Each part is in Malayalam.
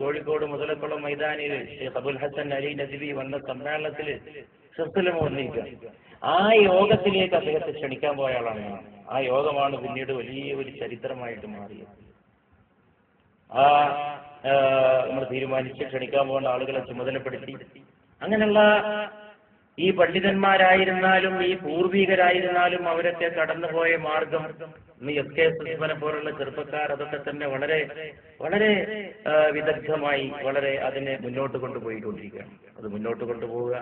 കോഴിക്കോട് മുതലക്കുളം മൈതാനിയിൽ ഷെയ്ഖ് അബുൽ ഹസൻ അലി നദ്വി വന്ന സമ്മേളനത്തിൽ സിർസിലും വന്നിരിക്കുക. ആ യോഗത്തിലേക്ക് അദ്ദേഹത്തെ ക്ഷണിക്കാൻ പോയ ആളാണ് ഞാൻ. ആ യോഗമാണ് പിന്നീട് വലിയ ഒരു ചരിത്രമായിട്ട് മാറിയത്. നമ്മൾ തീരുമാനിച്ച് ക്ഷണിക്കാൻ പോകുന്ന ആളുകളെ ചുമതലപ്പെടുത്തി. അങ്ങനെയുള്ള ഈ പണ്ഡിതന്മാരായിരുന്നാലും ഈ പൂർവികരായിരുന്നാലും അവരൊക്കെ കടന്നുപോയ മാർഗം എസ് കെ സുസ്മനെ പോലുള്ള ചെറുപ്പക്കാർ അതൊക്കെ തന്നെ വളരെ വളരെ വിദഗ്ധമായി വളരെ അതിനെ മുന്നോട്ട് കൊണ്ടുപോയിക്കൊണ്ടിരിക്കുകയാണ്. അത് മുന്നോട്ട് കൊണ്ടുപോവുക,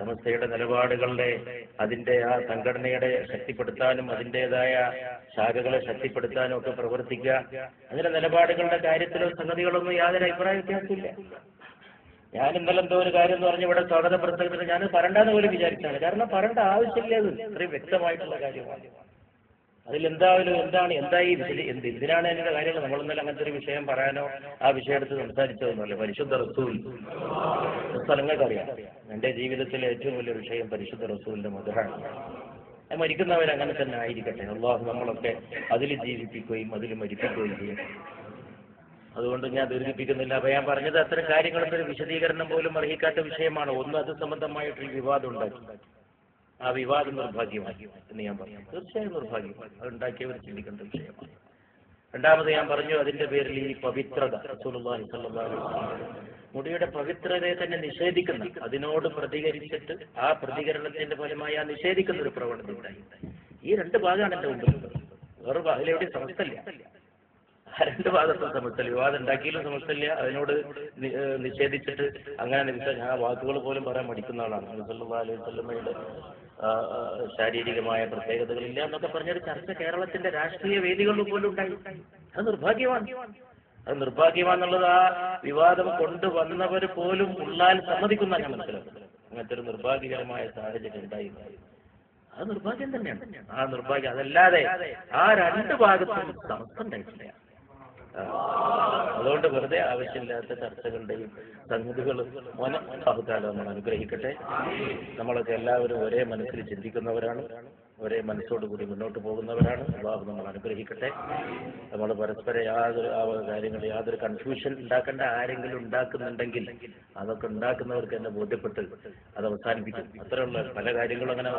സമസ്തയുടെ നിലപാടുകളുടെ അതിന്റെ ആ സംഘടനയുടെ ശക്തിപ്പെടുത്താനും അതിൻ്റെതായ ശാഖകളെ ശക്തിപ്പെടുത്താനും ഒക്കെ പ്രവർത്തിക്കുക. അങ്ങനെ നിലപാടുകളുടെ കാര്യത്തിലോ സംഗതികളൊന്നും യാതൊരു അഭിപ്രായ വ്യത്യാസമില്ല. ഞാൻ ഇന്നലെ എന്തോ ഒരു കാര്യം എന്ന് പറഞ്ഞ് ഇവിടെ സ്വാഗത പ്രസംഗത്തിന് ഞാൻ പറയണ്ടെന്ന് പോലും വിചാരിച്ചാണ്. കാരണം പറയേണ്ട ആവശ്യമില്ല, അത് ഇത്രയും വ്യക്തമായിട്ടുള്ള കാര്യമാണ്. എന്തായി എന്തിനാണ് അതിന്റെ കാര്യങ്ങൾ? നമ്മളിന്നലെ അങ്ങനത്തെ ഒരു വിഷയം പറയാനോ ആ വിഷയം എടുത്ത് സംസാരിച്ചതൊന്നുമല്ല. പരിശുദ്ധ റസൂൽ സ്ഥലങ്ങൾക്കറിയാം. എന്റെ ജീവിതത്തിലെ ഏറ്റവും വലിയ വിഷയം പരിശുദ്ധ റസൂലിന്റെ മധുരാണ്. മരിക്കുന്നവരങ്ങനെ തന്നെ ആയിരിക്കട്ടെ. അള്ളാഹു നമ്മളൊക്കെ അതിൽ ജീവിപ്പിക്കുകയും അതിൽ മരിപ്പിക്കുകയും ചെയ്യും. അതുകൊണ്ട് ഞാൻ ദീർഘിപ്പിക്കുന്നില്ല. അപ്പൊ ഞാൻ പറഞ്ഞത് അത്തരം കാര്യങ്ങളൊക്കെ ഒരു വിശദീകരണം പോലും അർഹിക്കാത്ത വിഷയമാണ്. ഒന്ന്, അത് സംബന്ധമായിട്ടൊരു വിവാദം ഉണ്ടാക്കി. ആ വിവാദം നിർഭാഗ്യമായി എന്ന് ഞാൻ പറഞ്ഞു. തീർച്ചയായും നിർഭാഗ്യമായി. അത് ഉണ്ടാക്കിയവർ ചിന്തിക്കേണ്ട വിഷയമാണ്. രണ്ടാമത് ഞാൻ പറഞ്ഞു, അതിന്റെ പേരിൽ ഈ പവിത്രത, റസൂലുള്ളാഹി സ്വല്ലല്ലാഹു അലൈഹി വസല്ലം മുടിയുടെ പവിത്രതയെ തന്നെ നിഷേധിക്കുന്ന, അതിനോട് പ്രതികരിച്ചിട്ട് ആ പ്രതികരണത്തിന്റെ ഫലമായി ആ നിഷേധിക്കുന്ന ഒരു പ്രവണത ഉണ്ടായി. ഈ രണ്ട് ഭാഗമാണ് എന്റെ മുമ്പിൽ. വേറെ അതിലെവിടെ സമസ്തല്ല. രണ്ട് ഭാഗത്തും സമസ്തല്ല. വിവാദം ഉണ്ടാക്കിയാലും സമസ്തല്ല. അതിനോട് നിഷേധിച്ചിട്ട് അങ്ങനെ ഞാൻ ആ വാക്കുകൾ പോലും പറയാൻ മടിക്കുന്ന ആളാണ്. സല്ലല്ലാഹു അലൈഹി വസല്ലമയുടെ ശാരീരികമായ പ്രത്യേകതകളില്ല എന്നൊക്കെ പറഞ്ഞൊരു ചർച്ച കേരളത്തിന്റെ രാഷ്ട്രീയ വേദികളിൽ പോലും ഉണ്ടായി. അത് നിർഭാഗ്യമാണെന്നുള്ളത് ആ വിവാദം കൊണ്ടുവന്നവർ പോലും ഉള്ളാൽ സമ്മതിക്കുന്ന ഞാൻ മനസ്സിലാക്കുന്നത്. അങ്ങനത്തെ ഒരു നിർഭാഗ്യകരമായ സാഹചര്യം ഉണ്ടായി. അത് നിർഭാഗ്യം തന്നെയാണ്. ആ നിർഭാഗ്യം അതല്ലാതെ ആ രണ്ട് ഭാഗത്തും സമസ്ത ഉണ്ടായിട്ടില്ല. അതുകൊണ്ട് വെറുതെ ആവശ്യമില്ലാത്ത ചർച്ചകളുടെയും സംഗതികളും നമ്മൾ അനുഗ്രഹിക്കട്ടെ. നമ്മളൊക്കെ എല്ലാവരും ഒരേ മനസ്സിൽ ചിന്തിക്കുന്നവരാണ്, ഒരേ മനസ്സോടുകൂടി മുന്നോട്ട് പോകുന്നവരാണ്. അള്ളാഹു നമ്മൾ അനുഗ്രഹിക്കട്ടെ. നമ്മൾ പരസ്പരം യാതൊരു കൺഫ്യൂഷൻ ഉണ്ടാക്കേണ്ട ആരെങ്കിലും ഉണ്ടാക്കുന്നുണ്ടെങ്കിൽ അതൊക്കെ ഉണ്ടാക്കുന്നവർക്ക് തന്നെ ബോധ്യപ്പെട്ട് അത് അവസാനിപ്പിക്കും. അത്രയുള്ള പല കാര്യങ്ങളും അങ്ങനെ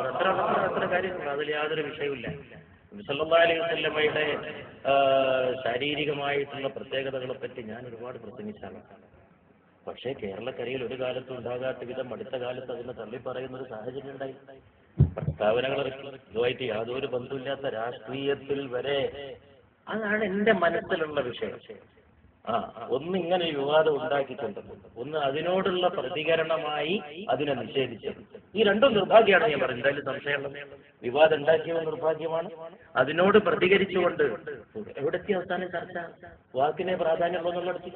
അത്ര കാര്യങ്ങൾ അതിൽ യാതൊരു വിഷയമില്ല. സല്ലല്ലാഹു അലൈഹി വസല്ലമയുടെ ശാരീരികമായിട്ടുള്ള പ്രത്യേകതകളെ പറ്റി ഞാൻ ഒരുപാട് പ്രസംഗിച്ചാണ്. പക്ഷേ കേരളക്കരയിൽ ഒരു കാലത്തും ഉണ്ടാകാത്ത വിധം അടുത്ത കാലത്ത് അതിനെ തള്ളിപ്പറയുന്ന ഒരു സാഹചര്യം ഉണ്ടായി. പ്രസ്താവനകൾ ഇതുമായിട്ട് യാതൊരു ബന്ധമില്ലാത്ത രാഷ്ട്രീയത്തിൽ വരെ. അതാണ് എന്റെ മനസ്സിലുള്ള വിഷയം. ഒന്ന് ഇങ്ങനെ വിവാദം ഉണ്ടാക്കിയിട്ടുണ്ട്, ഒന്ന് അതിനോടുള്ള പ്രതികരണമായി അതിനെ നിഷേധിച്ചത്. ഈ രണ്ടും നിർഭാഗ്യമാണ്. ഞാൻ പറഞ്ഞു, എന്തായാലും സംശയമുള്ളത് വിവാദം ഉണ്ടാക്കിയവ നിർഭാഗ്യമാണ്. അതിനോട് പ്രതികരിച്ചുകൊണ്ട് എവിടെത്തി അവസാനം ചർച്ച വാക്കിനെ പ്രാധാന്യമുള്ളതെന്നുള്ളടത്തി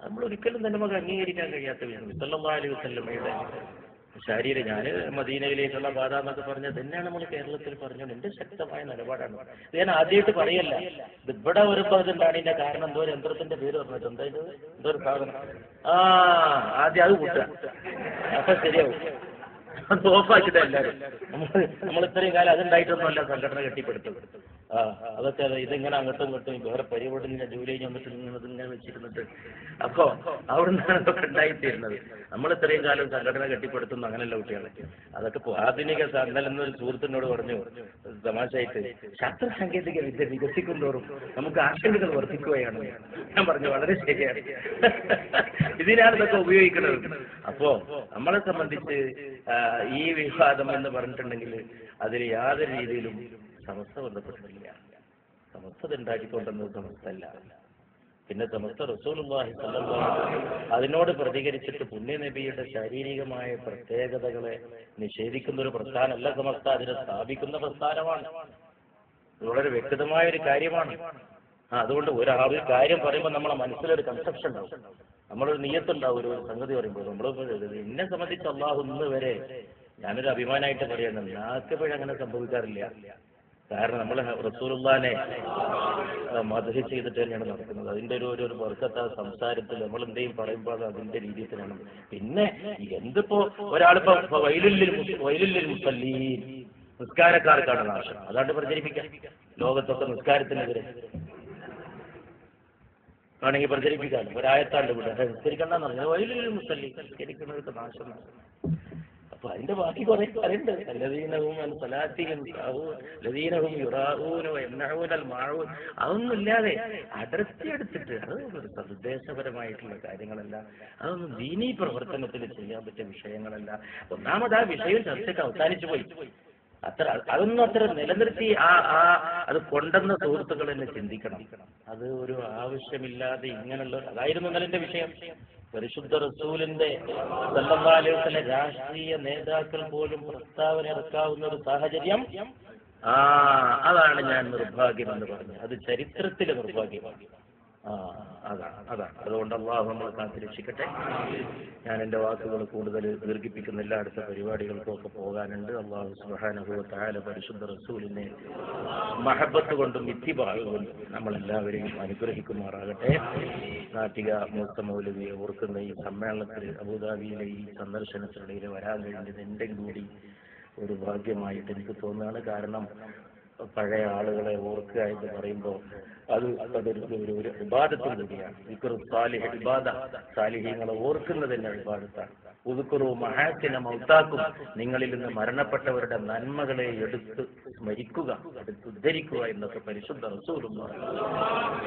നമ്മൾ ഒരിക്കലും തന്നെ നമുക്ക് അംഗീകരിക്കാൻ കഴിയാത്ത വിഷയം. സല്ലല്ലാഹു അലൈഹി വസല്ലമയുടെ ശരീരം, ഞാൻ മദീനയിലേക്കുള്ള ബാധ എന്നൊക്കെ പറഞ്ഞത് തന്നെയാണ് നമ്മൾ കേരളത്തിൽ പറഞ്ഞത്. എന്റെ ശക്തമായ നിലപാടാണ്. ഞാൻ ആദ്യമായിട്ട് പറയല്ല. ഇവിടെ വരുമ്പോ അതുണ്ടാണ്. ഇതിന്റെ കാരണം എന്തോ ഒരു യന്ത്രത്തിന്റെ പേര് പറഞ്ഞിട്ട് എന്തായാലും എന്തോ ഒരു സാധനം ആദ്യം അത് കൂട്ടുക, അപ്പൊ ശരിയാവും. അത് ഓഫാക്കിട്ട് എല്ലാവരും നമ്മൾ ഇത്രയും കാലം അതുണ്ടായിട്ടൊന്നുമല്ല സംഘടന കെട്ടിപ്പടുത്തത്. അതൊക്കെ ഇതിങ്ങനെ അങ്ങോട്ടും ഇങ്ങോട്ടും വേറെ പരിപാടിയിലെ ജോലി കഴിഞ്ഞ് വന്നിട്ട് ഇങ്ങനെ വെച്ചിരുന്നിട്ട് അപ്പോ അവിടുന്നാണ് ഇതൊക്കെ ഉണ്ടായിത്തീരുന്നത്. നമ്മൾ ഇത്രയും കാലം സംഘടന കെട്ടിപ്പടുത്തുന്നു അങ്ങനെയല്ല കുട്ടികളെ. അതൊക്കെ ആധുനിക എന്നൊരു സുഹൃത്തിനോട് പറഞ്ഞു തമാശയായിട്ട്, ശാസ്ത്ര സാങ്കേതിക വിദ്യ വികസിക്കും തോറും നമുക്ക് ആശങ്കകൾ വർദ്ധിക്കുകയാണ്. ഞാൻ പറഞ്ഞു വളരെ ശരിയാണ്. ഇതിനാണ് ഇതൊക്കെ ഉപയോഗിക്കുന്നത്. അപ്പോ നമ്മളെ സംബന്ധിച്ച് ഈ വിവാദം എന്ന് പറഞ്ഞിട്ടുണ്ടെങ്കിൽ അതിൽ യാതൊരു രീതിയിലും സമസ്ത ബന്ധപ്പെട്ടിട്ടില്ല. സമസ്ത ഉണ്ടാക്കിക്കൊണ്ടുവന്നത് സമസ്തല്ല. പിന്നെ സമസ്ത റസൂലുള്ളാഹി സ്വല്ലല്ലാഹു അലൈഹി വസല്ലം അതിനോട് പ്രതികരിച്ചിട്ട് പുണ്യനബിയുടെ ശാരീരികമായ പ്രത്യേകതകളെ നിഷേധിക്കുന്ന ഒരു പ്രസ്ഥാനമല്ല സമസ്ത. അതിനെ സ്ഥാപിക്കുന്ന പ്രസ്ഥാനമാണ്. വളരെ വ്യക്തമായ ഒരു കാര്യമാണ്. അതുകൊണ്ട് ഒരു കാര്യം പറയുമ്പോൾ നമ്മളെ മനസ്സിലൊരു കൺസെപ്ഷൻ ഉണ്ടാവും, നമ്മളൊരു നിയ്യത്തുണ്ടാവും. ഒരു സംഗതി പറയുമ്പോൾ നമ്മൾ എന്നെ സംബന്ധിച്ച് അള്ളാഹു ഇന്ന് വരെ ഞാനൊരു അഭിമാനമായിട്ട് പറയുന്നത് നാക്കെപ്പോഴും അങ്ങനെ സംഭവിക്കാറില്ല. കാരണം നമ്മൾ റസൂലുള്ളാഹിനെ മദ്ഹ് ചെയ്തിട്ട് തന്നെയാണ് നടക്കുന്നത്. അതിന്റെ ഒരു ബർക്കത്ത് സംസാരത്തിൽ നമ്മൾ എന്തെങ്കിലും പറയുമ്പോൾ അത് അതിന്റെ രീതിയിൽ തന്നെയാണ്. പിന്നെ എന്തിപ്പോ ഒരാളിപ്പോ വൈലുല്ലിൽ മുസല്ലീൻ നിസ്കാരക്കാർക്കാണ് നാശം, അതാണ്ട് പ്രചരിപ്പിക്കാം ലോകത്തൊക്കെ നിസ്കാരത്തിനെതിരെ. വേണമെങ്കിൽ പ്രചരിപ്പിക്കാൻ ഒരായത്താണ്ട് വിടുക നിസ്കരിക്കണ്ടെന്ന് പറഞ്ഞാൽ വലിയൊരു മുസല്ലി നിസ്കരിക്കുന്നവർക്ക് നാശം. അപ്പൊ അതിന്റെ ബാക്കി കുറെ പറയുന്നുണ്ട്. ലദീനഹും അൻ സലാത്തിഹിം സാഹൂൻ ലദീനഹും യുറാഊന വയംനഊനൽ മാഊൻ. അതൊന്നും ഇല്ലാതെ അടർത്തി എടുത്തിട്ട് അത് ഒരു സദുദ്ദേശപരമായിട്ടുള്ള കാര്യങ്ങളല്ല, അതൊന്നും ദീനീ പ്രവർത്തനത്തിൽ ചെയ്യാൻ പറ്റിയ വിഷയങ്ങളല്ല. ഒന്നാമത് ആ വിഷയം ചർച്ചയ്ക്ക് അവസാനിച്ചു പോയി. അതൊന്നും അത്ര നിലനിർത്തി അത് കൊണ്ടെന്ന സുഹൃത്തുക്കൾ തന്നെ ചിന്തിക്കണം. അത് ഒരു ആവശ്യമില്ലാതെ ഇങ്ങനെയുള്ള അതായിരുന്നു ഇന്നലെ വിഷയം. പരിശുദ്ധ റസൂലിന്റെ സല്ലല്ലാഹു അലൈഹി വസല്ലം രാഷ്ട്രീയ നേതാക്കൾ പോലും പ്രസ്താവന ഇറക്കാവുന്ന ഒരു സാഹചര്യം, അതാണ് ഞാൻ നിർഭാഗ്യം എന്ന് പറഞ്ഞത്. അത് ചരിത്രത്തിലെ നിർഭാഗ്യമാണ്. അതാണ്. അതുകൊണ്ട് അല്ലാഹു നമ്മളെ കാത്തിരക്ഷിക്കട്ടെ. ഞാൻ എൻ്റെ വാക്കുകൾ കൂടുതൽ ദീർഘിപ്പിക്കുന്നില്ല. അടുത്ത പരിപാടികൾക്കൊക്കെ പോകാനുണ്ട്. അല്ലാഹു സുബ്ഹാനഹു വ തആല പരിശുദ്ധ റസൂലിനെ മഹബത്ത് കൊണ്ടും ഇത്തിബാഅ് കൊണ്ടും നമ്മളെല്ലാവരെയും അനുഗ്രഹിക്കുമാറാകട്ടെ. നാട്ടിക മൂത്ത മൗലവിയെ ഓർക്കുന്ന ഈ സമ്മേളനത്തിൽ അബൂദാബിയിലെ ഈ സന്ദർശനത്തിനിടയിൽ വരാൻ കഴിഞ്ഞത് എൻ്റെ കൂടി ഒരു ഭാഗ്യമായിട്ട് എനിക്ക് തോന്നുകയാണ്. കാരണം പഴയ ആളുകളെ ഓർക്കുക എന്ന് പറയുമ്പോൾ അതൊരു ഇബാദത്തും കൂടിയാണ്. ദിക്റു സാലിഹ് ഇബാദ, സാലിഹീങ്ങളെ ഓർക്കുന്നത് തന്നെ ഇബാദത്താണ്. ഉദ്കുറു മഹാസിന മൗതാക്കും, നിങ്ങളിൽ നിന്ന് മരണപ്പെട്ടവരുടെ നന്മകളെ എടുത്ത് സ്മരിക്കുക, എടുത്ത് ഉദ്ധരിക്കുക എന്നൊക്കെ പരിശുദ്ധ റസൂലുള്ളാഹി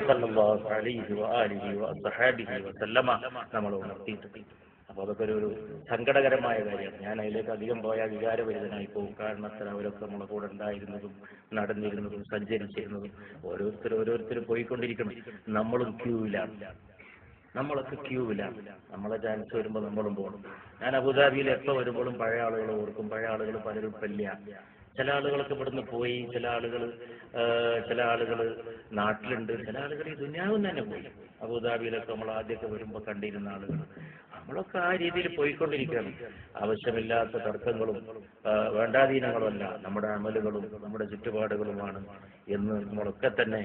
സ്വല്ലല്ലാഹു അലൈഹി വആലിഹി വസഹബിഹി വസല്ലമ നമ്മൾ ഉണർത്തിയിട്ടുണ്ട്. അപ്പൊ അതൊക്കെ ഒരു സങ്കടകരമായ കാര്യമാണ്. ഞാൻ അതിലേക്ക് അധികം പോയാൽ വികാരഭരിതനായി പോകും. കാരണം അത്ര അവരൊക്കെ നമ്മളെ കൂടെ ഉണ്ടായിരുന്നതും നടന്നിരുന്നതും സഞ്ചരിച്ചിരുന്നതും ഓരോരുത്തർ പോയിക്കൊണ്ടിരിക്കണം. നമ്മളും നമ്മളൊക്കെ ക്യൂവിലാണ്. നമ്മളെ ചാൻസ് വരുമ്പോൾ നമ്മളും പോകണം. ഞാൻ അബുദാബിയിൽ എപ്പോൾ വരുമ്പോഴും പഴയ ആളുകൾ ഓർക്കും. പഴയ ആളുകൾ പലരും ഇല്ല. ചില ആളുകളൊക്കെ ഇവിടുന്ന് പോയി, ചില ആളുകൾ നാട്ടിലുണ്ട്, ചില ആളുകൾ ഈ ദുനിയാവിൽ തന്നെ പോയി. അബുദാബിയിലൊക്കെ നമ്മൾ ആദ്യമൊക്കെ വരുമ്പോൾ കണ്ടിരുന്ന ആളുകൾ നമ്മളൊക്കെ ആ രീതിയിൽ പോയിക്കൊണ്ടിരിക്കുകയാണ്. ആവശ്യമില്ലാത്ത തർക്കങ്ങളും വേണ്ടാധീനങ്ങളും അല്ല, നമ്മുടെ അമലുകളും നമ്മുടെ ചുറ്റുപാടുകളുമാണ് എന്ന് നമ്മളൊക്കെ തന്നെ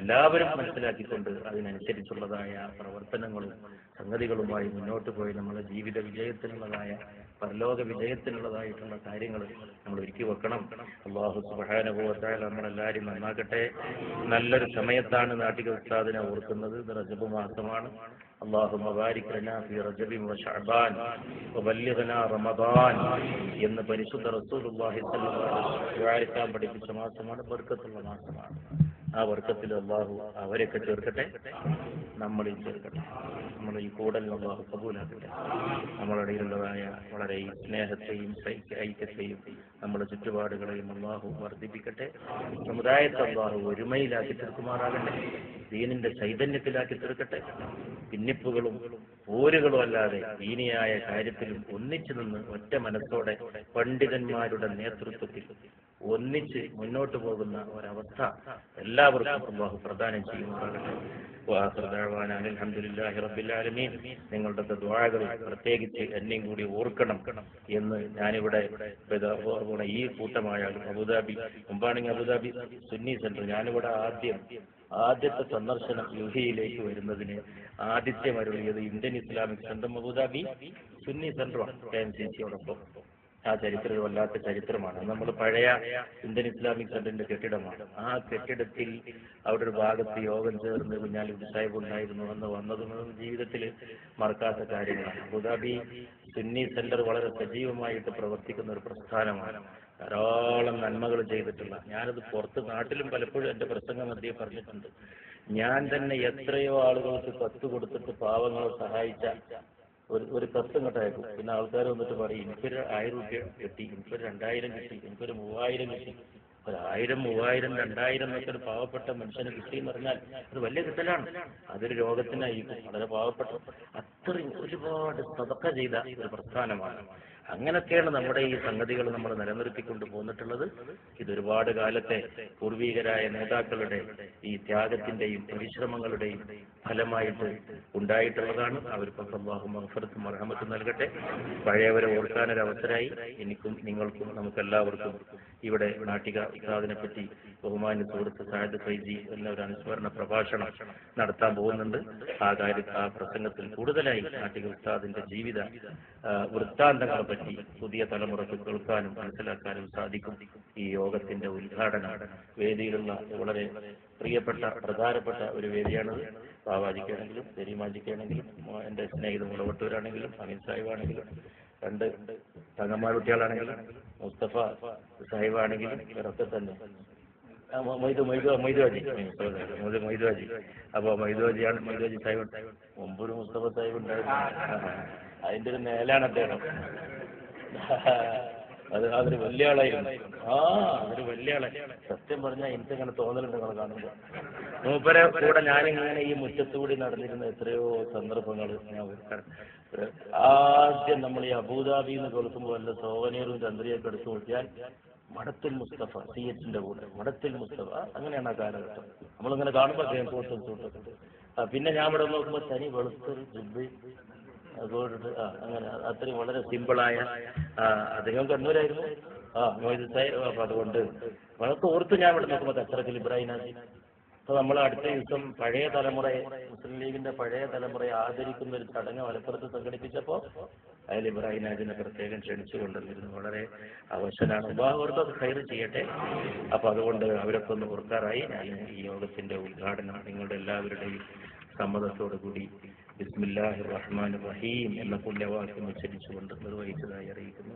എല്ലാവരും മനസ്സിലാക്കിക്കൊണ്ട് അതിനനുസരിച്ചുള്ളതായ പ്രവർത്തനങ്ങളും സംഗതികളുമായി മുന്നോട്ട് പോയി നമ്മുടെ ജീവിത വിജയത്തിനുള്ളതായ പരലോക വിജയത്തിനുള്ളതായിട്ടുള്ള കാര്യങ്ങൾ നമ്മൾ ഒരുക്കി വെക്കണം. അല്ലാഹു സുബ്ഹാനഹു വ തആല നമ്മളെല്ലാവരും നന്നാക്കട്ടെ. നല്ലൊരു സമയത്താണ് നാട്ടിക ഉസ്താദിനെ ഓർക്കുന്നത്. ഇത് റജബ് മാസമാണ്. اللهم بارك لنا في رجب وشعبان وبلغنا رمضان എന്ന് പരിശുദ്ധ റസൂലുള്ളാഹി സ്വല്ലല്ലാഹു അലൈഹി വസല്ലം പഠിപ്പിച്ച മാസമാണ്, ബർക്കത്തുള്ള മാസമാണ്. ആ ബർക്കത്തിൽ അല്ലാഹു അവരെയൊക്കെ ചേർക്കട്ടെ, നമ്മളിൽ ചേർക്കട്ടെ. നമ്മൾ ഈ കൂടൽ അല്ലാഹു കബൂലാക്കട്ടെ. നമ്മുടെ ഇടയിലുള്ളതായ വളരെ ഈ സ്നേഹത്തെയും ഐക്യത്തെയും നമ്മുടെ ചുറ്റുപാടുകളെയും അല്ലാഹു വർദ്ധിപ്പിക്കട്ടെ. സമുദായത്തെ അല്ലാഹു ഒരുമയിലാക്കി തീർക്കുമാറാകട്ടെ. ദീനിന്റെ ചൈതന്യത്തിലാക്കി തീർക്കട്ടെ. ഭിന്നിപ്പുകളും പോരുകളും അല്ലാതെ ദീനിയായ കാര്യത്തിലും ഒന്നിച്ചു നിന്ന് ഒറ്റ മനസ്സോടെ പണ്ഡിതന്മാരുടെ നേതൃത്വത്തിൽ ഒന്നിച്ച് മുന്നോട്ട് പോകുന്ന ഒരവസ്ഥ എല്ലാവർക്കും അല്ലാഹു പ്രദാനം ചെയ്യുമാറാകട്ടെ. അൽഹംദുലില്ലാഹി റബ്ബിൽ ആലമീൻ. നിങ്ങളുടെ ദുആകൾ പ്രത്യേകിച്ച് എന്നെയും കൂടി ഓർക്കണം എന്ന് ഞാനിവിടെ ഈ കൂട്ടമായാലും അബുദാബി മുമ്പാണെങ്കിൽ അബുദാബി സുന്നി സെന്റർ, ഞാനിവിടെ ആദ്യത്തെ സന്ദർശനം യുഎഇയിലേക്ക് വരുന്നതിന് ആതിഥ്യം അരുളിയത് Indian Islamic centre Abu Dhabi Sunni സെന്ററാണ്, KMCCയോടൊപ്പം. ആ ചരിത്രം വല്ലാത്ത ചരിത്രമാണ്. നമ്മൾ പഴയ ഇന്ത്യൻ ഇസ്ലാമിക് സെന്ററിന്റെ കെട്ടിടമാണ്. ആ കെട്ടിടത്തിൽ അവിടെ ഒരു ഭാഗത്ത് യോഗം ചേർന്ന് കുഞ്ഞാലി സാഹിബ് ഉണ്ടായിരുന്നു എന്ന് വന്നതും ജീവിതത്തിൽ മറക്കാത്ത കാര്യങ്ങളാണ്. അബുദാബി സുന്നി സെന്റർ വളരെ സജീവമായിട്ട് പ്രവർത്തിക്കുന്ന ഒരു പ്രസ്ഥാനമാണ്. ധാരാളം നന്മകൾ ചെയ്തിട്ടുള്ള, ഞാനത് പുറത്ത് നാട്ടിലും പലപ്പോഴും എൻ്റെ പ്രസംഗ മധ്യേ പറഞ്ഞിട്ടുണ്ട്. ഞാൻ തന്നെ എത്രയോ ആളുകൾക്ക് കത്ത് കൊടുത്തിട്ട് പാവങ്ങളെ സഹായിച്ച ഒരു കത്ത് ഇങ്ങോട്ട് അയക്കും. പിന്നെ ആൾക്കാർ വന്നിട്ട് പറയും, എനിക്കൊരു 1000 രൂപ കിട്ടി, എനിക്കൊരു 2000 കിട്ടി, എനിക്കൊരു 3000 കിട്ടി. 1000, 3000, 2000 എന്നൊക്കെ ഒരു പാവപ്പെട്ട മനുഷ്യന് കിട്ടി എന്ന് പറഞ്ഞാൽ അത് വലിയ കിട്ടലാണ്. അതൊരു രോഗത്തിനായിരിക്കും, വളരെ പാവപ്പെട്ട അത്രയും ഒരുപാട് സദഖ ചെയ്ത ഒരു പ്രസ്ഥാനമാണ്. അങ്ങനൊക്കെയാണ് നമ്മുടെ ഈ സംഗതികൾ നമ്മൾ നിലനിർത്തിക്കൊണ്ട് പോന്നിട്ടുള്ളത്. ഇതൊരുപാട് കാലത്തെ പൂർവീകരായ നേതാക്കളുടെ ഈ ത്യാഗത്തിന്റെയും പരിശ്രമങ്ങളുടെയും ഫലമായിട്ട് ഉണ്ടായിട്ടുള്ളതാണ്. അവർക്കൊക്കെ അല്ലാഹു മഗ്ഫിറത്തും റഹ്മത്തും നൽകട്ടെ. പഴയവരെ ഓർക്കാനൊരവസരമായി എനിക്കും നിങ്ങൾക്കും നമുക്കെല്ലാവർക്കും ഇവിടെ നാട്ടിക ഉസ്താദിനെ പറ്റി ബഹുമാന്യ സുഹൃത്ത് സായദ് ഫൈസി എന്ന ഒരു അനുസ്മരണ പ്രഭാഷണം നടത്താൻ പോകുന്നുണ്ട്. ആ പ്രസംഗത്തിൽ കൂടുതലായി നാട്ടിക ഉസ്താദിന്റെ ജീവിത വൃത്താന്തങ്ങളെ പറ്റി പുതിയ തലമുറക്ക് കേൾക്കാനും മനസ്സിലാക്കാനും സാധിക്കും. ഈ യോഗത്തിന്റെ ഉദ്ഘാടന വേദിയിലുള്ള വളരെ പ്രിയപ്പെട്ട പ്രധാനപ്പെട്ട ഒരു വേദിയാണത്. ബാവാജിക്കാണെങ്കിലും തെരീമാജിക്കാണെങ്കിലും എന്റെ സ്നേഹിത മുളവട്ടൂരാണെങ്കിലും അമീൻ സാഹിബാണെങ്കിലും രണ്ട് തങ്ങന്മാർ മുസ്തഫ സാഹിബാണെങ്കിലും ഇവരൊക്കെ തന്നെ മൊയ്തുവാജി അപ്പൊ മൊയ്തുവാജി സാഹിബ് മുമ്പൊരു മുസ്തഫ സാഹിബ് ഉണ്ടായിരുന്നു. അതിന്റെ ഒരു നേലാണ് അദ്ദേഹം. അതൊരു വലിയ ആളായിരുന്നു. അതൊരു വലിയ ആളെ. സത്യം പറഞ്ഞാൽ എനിക്കങ്ങനെ തോന്നലുണ്ട് നിങ്ങൾ കാണുമ്പോൾ. മൂപ്പരെ കൂടെ ഞാനിങ്ങനെ ഈ മുറ്റത്തുകൂടി നടന്നിരുന്ന എത്രയോ സന്ദർഭങ്ങൾ ഞാൻ ആദ്യം നമ്മൾ ഈ അബൂദാബി എന്ന് കേൾക്കുമ്പോൾ വല്ല സോവനീറും ചന്ദ്രിയൊക്കെ എടുത്തു നോക്കിയാൽ മടത്തിൽ മുസ്തഫ സിയറ്റിന്റെ കൂടെ മടത്തിൽ മുസ്തഫ അങ്ങനെയാണ് ആ കാലഘട്ടം. നമ്മളിങ്ങനെ കാണുമ്പോൾ അദ്ദേഹം കൂട്ടം. പിന്നെ ഞാൻ ഇവിടെ നോക്കുമ്പോൾ തനി വെളുത്തൊരു ജുബ്ബി അതുകൊണ്ട് അങ്ങനെ അത്രയും വളരെ സിമ്പിളായ അദ്ദേഹം കണ്ണൂരായിരുന്നു. മൊയ്ത് സാഹിബ്. അപ്പൊ അതുകൊണ്ട് വളരെ ഓർത്ത് ഞാൻ ഇവിടെ നോക്കുമ്പോൾ തച്ചറക്കൽ ഇബ്രാഹിം. അപ്പൊ നമ്മൾ അടുത്ത ദിവസം പഴയ തലമുറയെ മുസ്ലിം ലീഗിന്റെ പഴയ തലമുറയെ ആദരിക്കുന്ന ഒരു ചടങ്ങ് മലപ്പുറത്ത് സംഘടിപ്പിച്ചപ്പോൾ അതിൽ ഇബ്രാഹിം നാജിനെ പ്രത്യേകം ക്ഷണിച്ചു കൊണ്ടുവന്നിരുന്നു. വളരെ അവശനാണ്. ഓർത്തൊക്കെ കയർ ചെയ്യട്ടെ. അപ്പൊ അതുകൊണ്ട് അവരൊക്കെ ഒന്ന് ഓർക്കാറായി. ഞാൻ ഈ യോഗത്തിന്റെ ഉദ്ഘാടനം നിങ്ങളുടെ എല്ലാവരുടെയും സമ്മതത്തോടു കൂടി ബിസ്മില്ലാഹിർ റഹ്മാനിർ റഹീം എന്ന പുണ്യവാക്യം ഉച്ചരിച്ചുകൊണ്ട് നിർവഹിച്ചതായി അറിയിക്കുന്നു.